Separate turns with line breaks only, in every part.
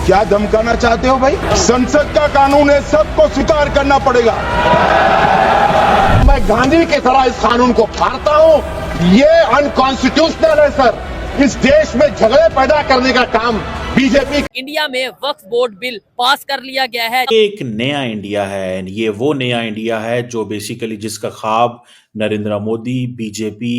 क्या धमकाना चाहते हो भाई? संसद का कानून है, सबको स्वीकार करना पड़ेगा।
मैं गांधी की तरह इस कानून को फाड़ता हूं। ये अनकॉन्स्टिट्यूशनल है सर। इस देश में झगड़े पैदा करने का काम बीजेपी।
इंडिया में वक्फ बोर्ड बिल पास कर लिया गया है।
एक नया इंडिया है, ये वो नया इंडिया है जो बेसिकली जिसका ख्वाब नरेंद्र मोदी, बीजेपी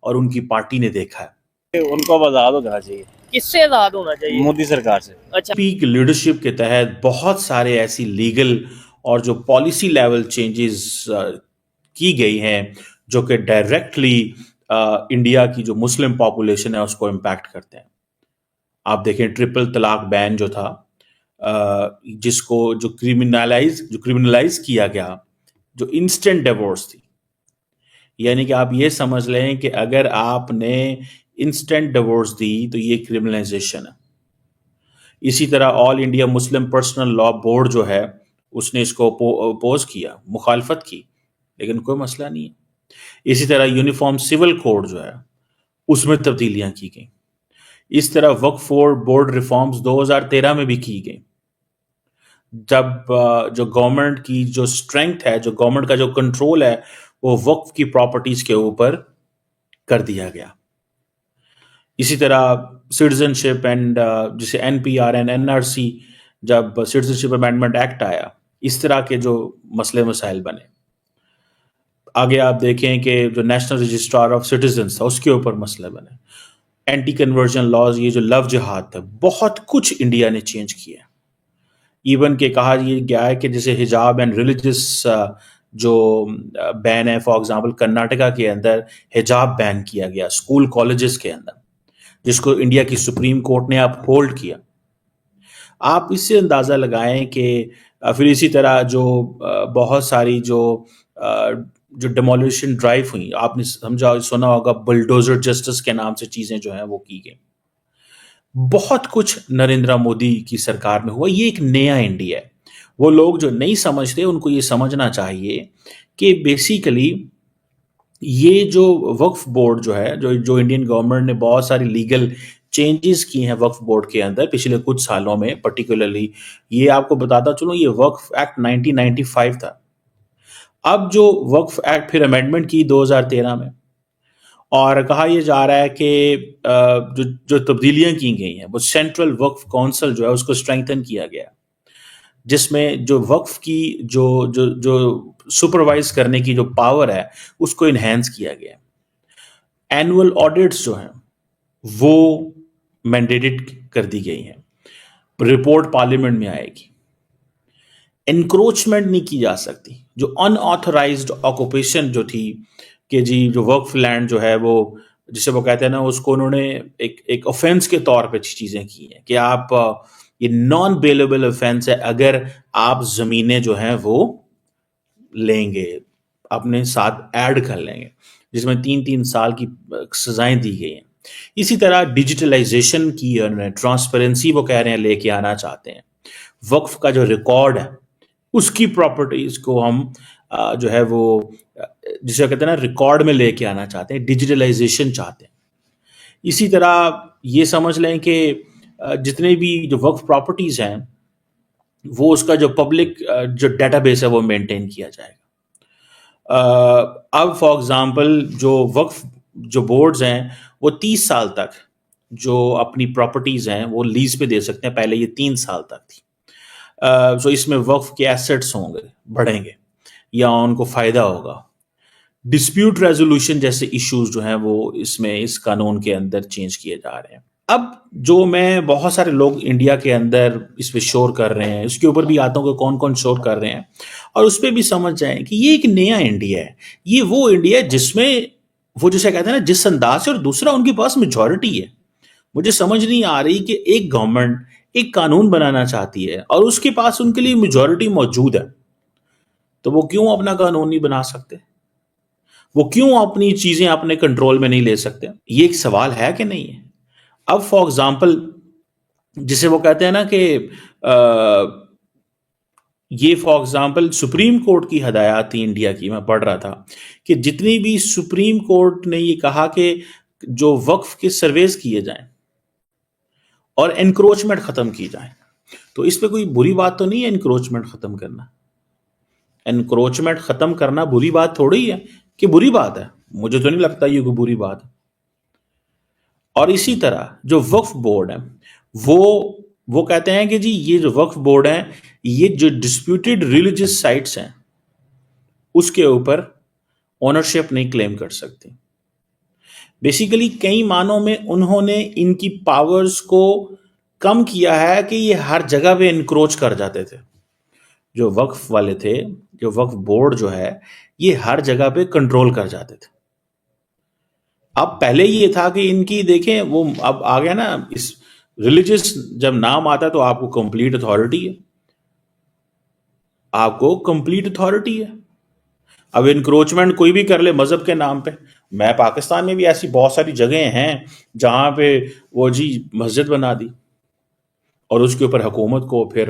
और उनकी पार्टी ने देखा है।
उनको आजाद हो जाना चाहिए।
किससे आजाद होना चाहिए?
मोदी सरकार से।
अच्छा,
पीक लीडरशिप के तहत बहुत सारे ऐसी लीगल और जो पॉलिसी लेवल चेंजेस की गई हैं जो कि डायरेक्टली इंडिया की जो मुस्लिम पॉपुलेशन है उसको इम्पैक्ट करते हैं। आप देखें ट्रिपल तलाक बैन जो था, जिसको जो क्रिमिनलाइज किया गया, जो इंस्टेंट डिवोर्स थी, यानी कि आप ये समझ लें कि अगर आपने इंस्टेंट डिवोर्स दी तो ये क्रिमिनलाइजेशन है। इसी तरह all India Muslim personal law board जो है उसने इसको अपोज किया, मुखालफत की, लेकिन कोई मसला नहीं है। इसी तरह यूनिफॉर्म सिविल कोड जो है उसमें तब्दीलियां की गई। इस तरह वक्फ बोर्ड रिफॉर्म्स 2013 में भी की गई, जब जो गवर्नमेंट की जो स्ट्रेंथ है, जो गवर्नमेंट का जो कंट्रोल है, वो वक्फ की प्रॉपर्टीज के ऊपर कर दिया गया। इसी तरह सिटीजनशिप एंड जिसे एनपीआर एंड एनआरसी, जब सिटीजनशिप अमेंडमेंट एक्ट आया, इस तरह के जो मसले मसाइल बने। आगे आप देखें कि जो नेशनल रजिस्ट्रार ऑफ सिटीजन्स था उसके ऊपर मसले बने। एंटी कन्वर्जन लॉज, ये जो लव जिहाद था, बहुत कुछ इंडिया ने चेंज किया। इवन के कहा ये गया है कि जैसे हिजाब एंड रिलीजियस जो बैन है, फॉर एग्जांपल कर्नाटका के अंदर हिजाब बैन किया गया स्कूल कॉलेजेस के अंदर, जिसको इंडिया की सुप्रीम कोर्ट ने अब होल्ड किया। आप इससे अंदाज़ा लगाएं कि फिर इसी तरह जो बहुत सारी जो डेमोलिशन ड्राइव हुई, आपने समझा सुना होगा, बुलडोजर जस्टिस के नाम से चीज़ें जो हैं वो की गई। बहुत कुछ नरेंद्र मोदी की सरकार में हुआ। ये एक नया इंडिया है। वो लोग जो नहीं समझते उनको ये समझना चाहिए कि बेसिकली ये जो वक्फ बोर्ड जो है, जो इंडियन गवर्नमेंट ने बहुत सारी लीगल चेंजेस किए हैं वक्फ बोर्ड के अंदर पिछले कुछ सालों में, पर्टिकुलरली ये आपको बताता चलूं, ये वक्फ एक्ट 1995 था। अब जो वक्फ एक्ट फिर अमेंडमेंट की 2013 में, और कहा यह जा रहा है कि जो तब्दीलियां की गई हैं वो सेंट्रल वक्फ काउंसिल जो है उसको स्ट्रेंथन किया गया, जिसमें जो वक्फ की जो सुपरवाइज करने की जो पावर है उसको इन्हेंस किया गया। एनुअल ऑडिट्स जो हैं वो मैंडेटेड कर दी गई हैं, रिपोर्ट पार्लियामेंट में आएगी। एनक्रोचमेंट नहीं की जा सकती। जो अनऑथराइज्ड ऑक्यूपेशन जो थी कि जी जो वक्फ लैंड जो है वो, जिसे वो कहते हैं ना, उसको उन्होंने एक ऑफेंस के तौर पे चीज़ें की हैं कि आप ये नॉन बेलेबल ऑफेंस है अगर आप ज़मीनें जो हैं वो लेंगे, अपने साथ ऐड कर लेंगे, जिसमें 3-3 साल की सजाएं दी गई हैं। इसी तरह डिजिटलाइजेशन की उन्होंने ट्रांसपेरेंसी वो कह रहे हैं लेके आना चाहते हैं। वक्फ का जो रिकॉर्ड है उसकी प्रॉपर्टीज को हम जो है वो जिसे कहते हैं ना रिकॉर्ड में लेके आना चाहते हैं, डिजिटलाइजेशन चाहते हैं। इसी तरह ये समझ लें कि जितने भी जो वक्फ प्रॉपर्टीज हैं वो उसका जो पब्लिक जो डेटाबेस है वो मेंटेन किया जाएगा। अब फॉर एग्जांपल जो वक्फ जो बोर्ड्स हैं वो 30 साल तक जो अपनी प्रॉपर्टीज हैं वो लीज पे दे सकते हैं। पहले ये 3 साल तक थी। सो इसमें वक्फ के एसेट्स होंगे, बढ़ेंगे या उनको फायदा होगा। डिस्प्यूट रेजोल्यूशन जैसे इश्यूज जो हैं वो इसमें इस कानून के अंदर चेंज किए जा रहे हैं। अब जो मैं बहुत सारे लोग इंडिया के अंदर इस पे शोर कर रहे हैं, उसके ऊपर भी आता हूँ कि कौन कौन शोर कर रहे हैं, और उस पर भी समझ जाएं कि ये एक नया इंडिया है। ये वो इंडिया है जिसमें वो जिसे कहते हैं ना जिस अंदाज से, और दूसरा उनके पास मेजॉरिटी है। मुझे समझ नहीं आ रही कि एक गवर्नमेंट एक कानून बनाना चाहती है और उसके पास उनके लिए मेजॉरिटी मौजूद है, तो वो क्यों अपना कानून नहीं बना सकते? वो क्यों अपनी चीजें अपने कंट्रोल में नहीं ले सकते? ये एक सवाल है कि नहीं है? अब फॉर एग्जाम्पल जिसे वो कहते हैं ना कि ये फॉर एग्जाम्पल सुप्रीम कोर्ट की हदायत थी इंडिया की, मैं पढ़ रहा था कि जितनी भी सुप्रीम कोर्ट ने ये कहा कि जो वक्फ के सर्वेस किए जाएं और एनक्रोचमेंट खत्म की जाए। तो इस पे कोई बुरी बात तो नहीं है एनक्रोचमेंट खत्म करना। एनक्रोचमेंट खत्म करना बुरी बात थोड़ी है कि बुरी बात है, मुझे तो नहीं लगता ये कोई बुरी बात है। और इसी तरह जो वक्फ बोर्ड है वो कहते हैं कि जी ये जो वक्फ बोर्ड है ये जो डिस्प्यूटेड रिलीजियस साइट्स हैं उसके ऊपर ओनरशिप नहीं क्लेम कर सकती। बेसिकली कई मानों में उन्होंने इनकी पावर्स को कम किया है कि ये हर जगह पे इनक्रोच कर जाते थे। जो वक्फ वाले थे, जो वक्फ बोर्ड जो है, ये हर जगह पे कंट्रोल कर जाते थे। अब पहले ये था कि इनकी देखें वो अब आ गया ना, इस रिलीजियस जब नाम आता है तो आपको कंप्लीट अथॉरिटी है, आपको कंप्लीट अथॉरिटी है। अब इनक्रोचमेंट कोई भी कर ले मजहब के नाम पे। मैं पाकिस्तान में भी ऐसी बहुत सारी जगह हैं जहां पे वो जी मस्जिद बना दी और उसके ऊपर हुकूमत को, फिर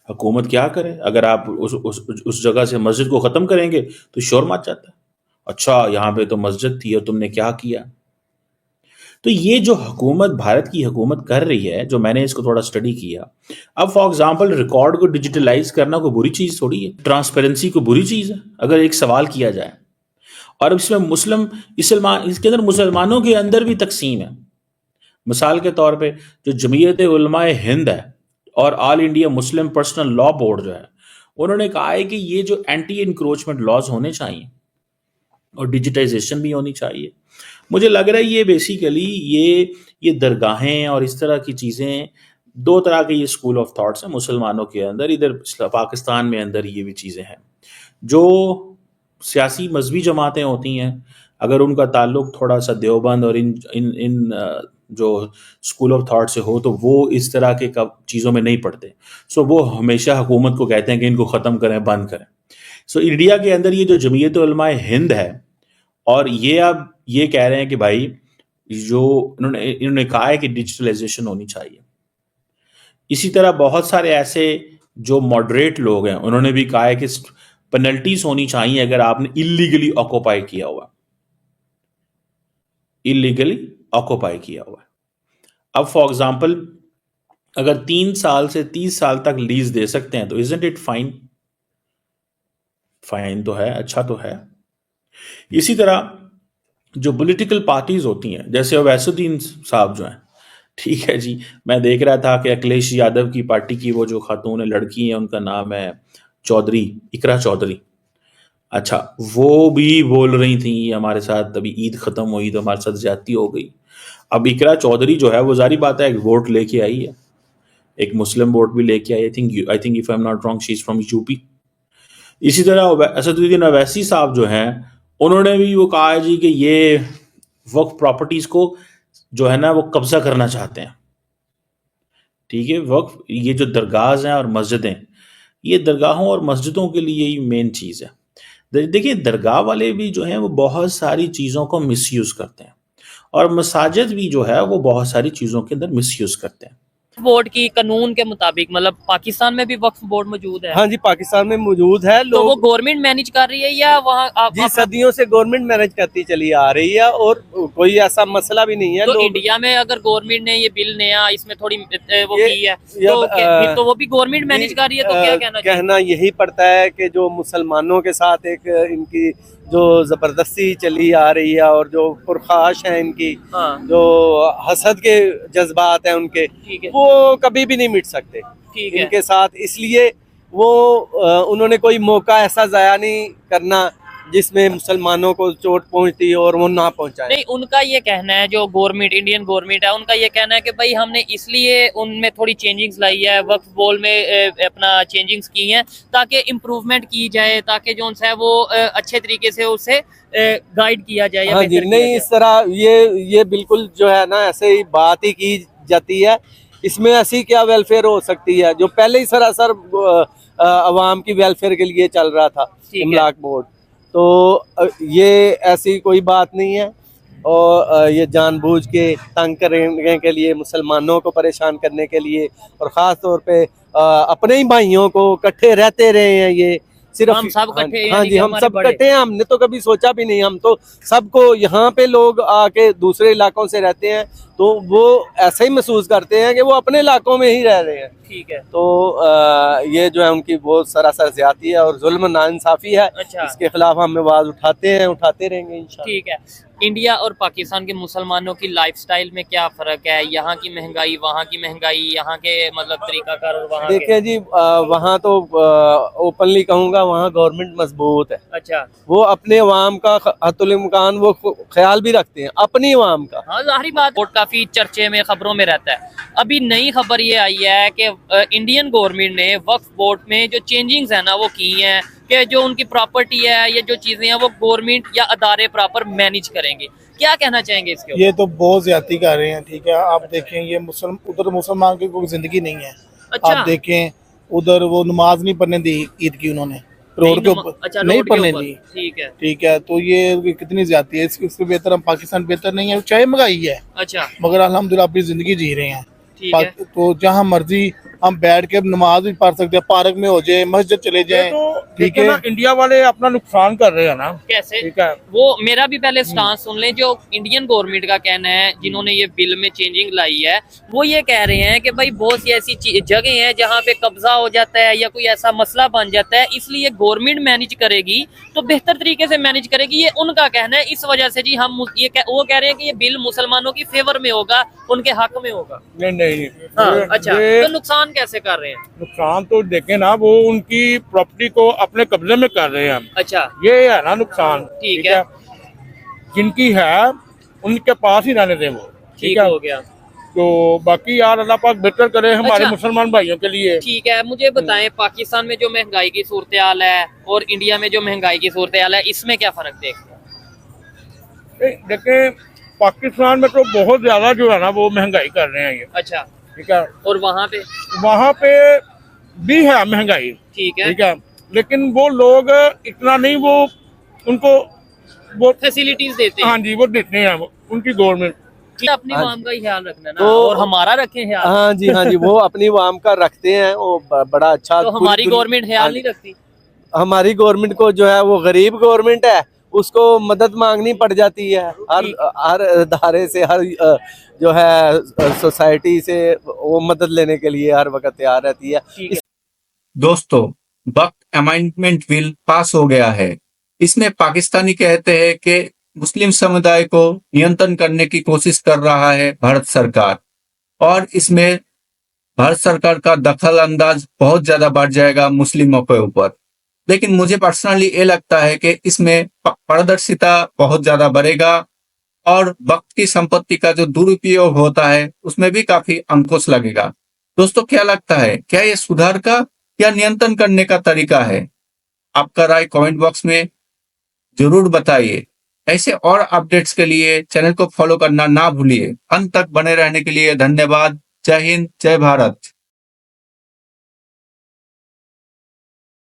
हुकूमत क्या करे, अगर आप उस जगह से मस्जिद को ख़त्म करेंगे तो शोर मच जाता है। अच्छा यहाँ पे तो मस्जिद थी और तुमने क्या किया। तो ये जो हुकूमत, भारत की हुकूमत कर रही है, जो मैंने इसको थोड़ा स्टडी किया, अब फॉर एग्जांपल रिकॉर्ड को डिजिटलाइज करना कोई बुरी चीज़ थोड़ी है, ट्रांसपेरेंसी को बुरी चीज़ है अगर एक सवाल किया जाए। और इसमें इसके अंदर मुसलमानों के अंदर भी तकसीम है। मिसाल के तौर पे जो जमीयत उलमाए हिंद है और all India Muslim personal law board जो है, उन्होंने कहा है कि ये जो एंटी इंक्रोचमेंट लॉज होने चाहिए और डिजिटाइजेशन भी होनी चाहिए। मुझे लग रहा है ये बेसिकली ये दरगाहें और इस तरह की चीज़ें, दो तरह के ये स्कूल ऑफ थॉट्स हैं मुसलमानों के अंदर। इधर पाकिस्तान में अंदर ये भी चीज़ें हैं। जो सियासी मजहबी जमातें होती हैं, अगर उनका ताल्लुक थोड़ा सा देवबंद और इन जो स्कूल ऑफ थॉट से हो, तो वो इस तरह के चीज़ों में नहीं पड़ते। सो वो हमेशा हुकूमत को कहते हैं कि इनको ख़त्म करें, बंद करें। सो इंडिया के अंदर ये जो जमीयत उलमाए हिंद है, और ये अब ये कह रहे हैं कि भाई जो इन्होंने कहा है कि डिजिटलाइजेशन होनी चाहिए। इसी तरह बहुत सारे ऐसे जो मॉडरेट लोग हैं, उन्होंने भी कहा है कि पेनल्टीज होनी चाहिए अगर आपने इलीगली ऑक्यूपाई किया हुआ, इलीगली ऑक्यूपाई किया हुआ। अब फॉर एग्जांपल अगर 3 साल से 30 साल तक लीज दे सकते हैं तो इजंट इट फाइन? फाइन तो है, अच्छा तो है। इसी तरह जो पॉलिटिकल पार्टीज होती हैं, जैसे अवैसुद्दीन साहब जो हैं, ठीक है जी, मैं देख रहा था कि अखिलेश यादव की पार्टी की वो जो खातून है, लड़की है, उनका नाम है चौधरी, इकरा चौधरी। अच्छा, वो भी बोल रही थी हमारे साथ अभी ईद खत्म हुई तो हमारे साथ ज्यादती हो गई। अब इकरा चौधरी जो है वो जारी बात है एक वोट लेके आई है, एक मुस्लिम वोट भी लेके आई। I think if I am not wrong she is from UP. इसी तरह असदुद्दीन अवैसी साहब जो हैं, उन्होंने भी वो कहा है जी कि ये वक्फ प्रॉपर्टीज को जो है ना वो कब्जा करना चाहते हैं। ठीक है, वक्फ, ये जो दरगाह हैं और मस्जिदें, ये दरगाहों और मस्जिदों के लिए ही मेन चीज़ है। देखिए दरगाह वाले भी जो हैं वो बहुत सारी चीज़ों को मिसयूज़ करते हैं, और मसाजिद भी जो है वो बहुत सारी चीज़ों के अंदर मिसयूज़ करते हैं।
बोर्ड की कानून के मुताबिक, मतलब पाकिस्तान में भी वक्फ बोर्ड मौजूद है?
हाँ जी, पाकिस्तान में मौजूद है।
तो वो गवर्नमेंट मैनेज कर रही है या वहाँ
जी सदियों से गवर्नमेंट मैनेज करती चली आ रही है और कोई ऐसा मसला भी नहीं है।
तो इंडिया में अगर गवर्नमेंट ने ये बिल नया इसमें थोड़ी वो की है तो वो भी गवर्नमेंट मैनेज कर रही है, तो क्या
कहना यही पड़ता है कि जो मुसलमानों के साथ एक इनकी जो जबरदस्ती चली आ रही है और जो पुरखाश है इनकी, जो हसद के जज्बात हैं उनके, वो कभी भी नहीं मिट सकते इनके साथ। इसलिए वो उन्होंने कोई मौका ऐसा जाया नहीं करना जिसमें मुसलमानों को चोट पहुंचती और वो ना पहुंचाए।
नहीं, उनका ये कहना है, जो गवर्नमेंट, इंडियन गवर्नमेंट है, उनका ये कहना है कि भाई हमने इसलिए उनमें थोड़ी चेंजिंग्स लाई है, वक्फ बोर्ड में अपना चेंजिंग्स की हैं ताकि इम्प्रूवमेंट की जाए, ताकि जो है वो अच्छे तरीके से उसे गाइड किया जाए।
हाँ जी, नहीं इस तरह ये बिल्कुल जो है ना ऐसे ही बात ही की जाती है। इसमें ऐसी क्या वेलफेयर हो सकती है जो पहले ही सरासर अवाम की वेलफेयर के लिए चल रहा था, इमलाक बोर्ड। तो ये ऐसी कोई बात नहीं है, और ये जानबूझ के तंग करने के लिए, मुसलमानों को परेशान करने के लिए, और ख़ास तौर पे अपने ही भाइयों को इकट्ठे रहते रहे हैं। ये सिर्फ
हम सब इकट्ठे,
हाँ जी, हम सब इकट्ठे हैं। हमने तो कभी सोचा भी नहीं, हम तो सबको यहाँ पे लोग आके दूसरे इलाकों से रहते हैं तो वो ऐसा ही महसूस करते हैं कि वो अपने इलाकों में ही रह रहे हैं।
ठीक है।
तो ये जो है उनकी बहुत सरासर ज्यादती है और जुल्म नाइंसाफी है।
अच्छा।
इसके खिलाफ हम आवाज उठाते हैं, उठाते रहेंगे इंशाल्लाह।
ठीक है। इंडिया और पाकिस्तान के मुसलमानों की लाइफस्टाइल में क्या फर्क है? यहाँ की महंगाई, वहाँ की महंगाई, यहाँ के मतलब तरीकाकार और वहाँ के?
देखिए जी, वहाँ तो ओपनली कहूँगा, वहाँ गवर्नमेंट मजबूत है।
अच्छा।
वो अपने अवाम का हतुल इम्कान वो ख्याल भी रखते हैं अपनी अवाम का।
हाँ, जाहिर बात, वोट काफी चर्चे में, खबरों में रहता है। अभी नई खबर ये आई है कि इंडियन गवर्नमेंट ने वक्फ बोर्ड में जो चेंजिंग्स है ना वो की हैं कि जो उनकी प्रॉपर्टी है, ये जो चीजें हैं वो गवर्नमेंट या अदारे प्रॉपर मैनेज करेंगे। क्या कहना चाहेंगे इसके ऊपर?
ये तो बहुत ज्यादती कर रहे हैं। ठीक है, आप देखें ये उधर मुसलमान की कोई जिंदगी नहीं है।
अच्छा।
आप देखें उधर वो नमाज नहीं पढ़ने दी ईद की, उन्होंने रोड के ऊपर
अच्छा,
नहीं
रोड के
पढ़ने
ऊपर।
दी।
ठीक है।
ठीक है, तो ये कितनी ज्यादती है। इससे बेहतर हम पाकिस्तान बेहतर नहीं है, चाहे महंगाई है,
अच्छा।
मगर अल्हम्दुलिल्लाह अपनी जिंदगी जी रहे हैं।
ठीक है।
तो जहाँ मर्जी हम बैठ के नमाज भी पढ़ सकते हैं, पार्क में हो जाए, मस्जिद चले जाए। ठीक है,
इंडिया वाले अपना नुकसान कर रहे हैं ना।
कैसे?
ठीक है,
वो मेरा भी पहले स्टांस सुन लें। जो इंडियन गवर्नमेंट का कहना है, जिन्होंने ये बिल में चेंजिंग लाई है, वो ये कह रहे हैं कि भाई बहुत सी ऐसी जगह हैं जहाँ पे कब्जा हो जाता है या कोई ऐसा मसला बन जाता है, इसलिए गवर्नमेंट मैनेज करेगी तो बेहतर तरीके से मैनेज करेगी। ये उनका कहना है। इस वजह से जी हम वो कह रहे हैं कि ये बिल मुसलमानों की फेवर में होगा, उनके हक में होगा।
नहीं।
हाँ, अच्छा।
ये
तो नुकसान कैसे कर रहे हैं?
नुकसान तो देखे ना, वो उनकी प्रॉपर्टी को अपने कब्जे में कर रहे हैं।
अच्छा।
ये है ना नुकसान।
ठीक है।
जिनकी है उनके पास ही रहने दें वो।
ठीक हो गया।
तो बाकी यार अल्लाह पाक बेहतर करे हमारे
अच्छा।
मुसलमान भाइयों के लिए।
ठीक है, मुझे बताएं पाकिस्तान में जो महंगाई की सूरत हाल है और इंडिया में जो महंगाई की सूरत हाल है, इसमें क्या फर्क देखते हैं?
देखें, पाकिस्तान में तो बहुत ज्यादा जो है ना वो महंगाई कर रहे हैं ये।
अच्छा।
ठीक है।
और वहाँ पे
भी है महंगाई।
ठीक है।
ठीक है, लेकिन वो लोग इतना नहीं, वो उनको वो
फैसिलिटीज देते हैं।
हाँ जी, वो देते हैं उनकी गवर्नमेंट।
अपनी आवाम का ही ख्याल रखना ना,
तो
और हमारा रखें ख्याल।
हाँ जी, हाँ जी, वो अपनी अवाम का रखते हैं, वो बड़ा अच्छा।
तो हमारी गवर्नमेंट ख्याल नहीं रखती।
हमारी गवर्नमेंट को जो है वो गरीब गवर्नमेंट है, उसको मदद मांगनी पड़ जाती है हर इदारे से, हर जो है सोसाइटी से वो मदद लेने के लिए हर वक्त तैयार रहती है।
दोस्तों, वक्त अमेंडमेंट बिल पास हो गया है। इसमें पाकिस्तानी कहते हैं कि मुस्लिम समुदाय को नियंत्रण करने की कोशिश कर रहा है भारत सरकार, और इसमें भारत सरकार का दखल अंदाज बहुत ज्यादा बढ़ जाएगा मुस्लिमों के ऊपर। लेकिन मुझे पर्सनली ये लगता है कि इसमें पारदर्शिता बहुत ज्यादा बढ़ेगा और वक्त की संपत्ति का जो दुरुपयोग होता है उसमें भी काफी अंकुश लगेगा। दोस्तों, क्या लगता है, क्या ये सुधार का या नियंत्रण करने का तरीका है? आपका राय कमेंट बॉक्स में जरूर बताइए। ऐसे और अपडेट्स के लिए चैनल को फॉलो करना ना भूलिए। अंत तक बने रहने के लिए धन्यवाद। जय हिंद, जय भारत।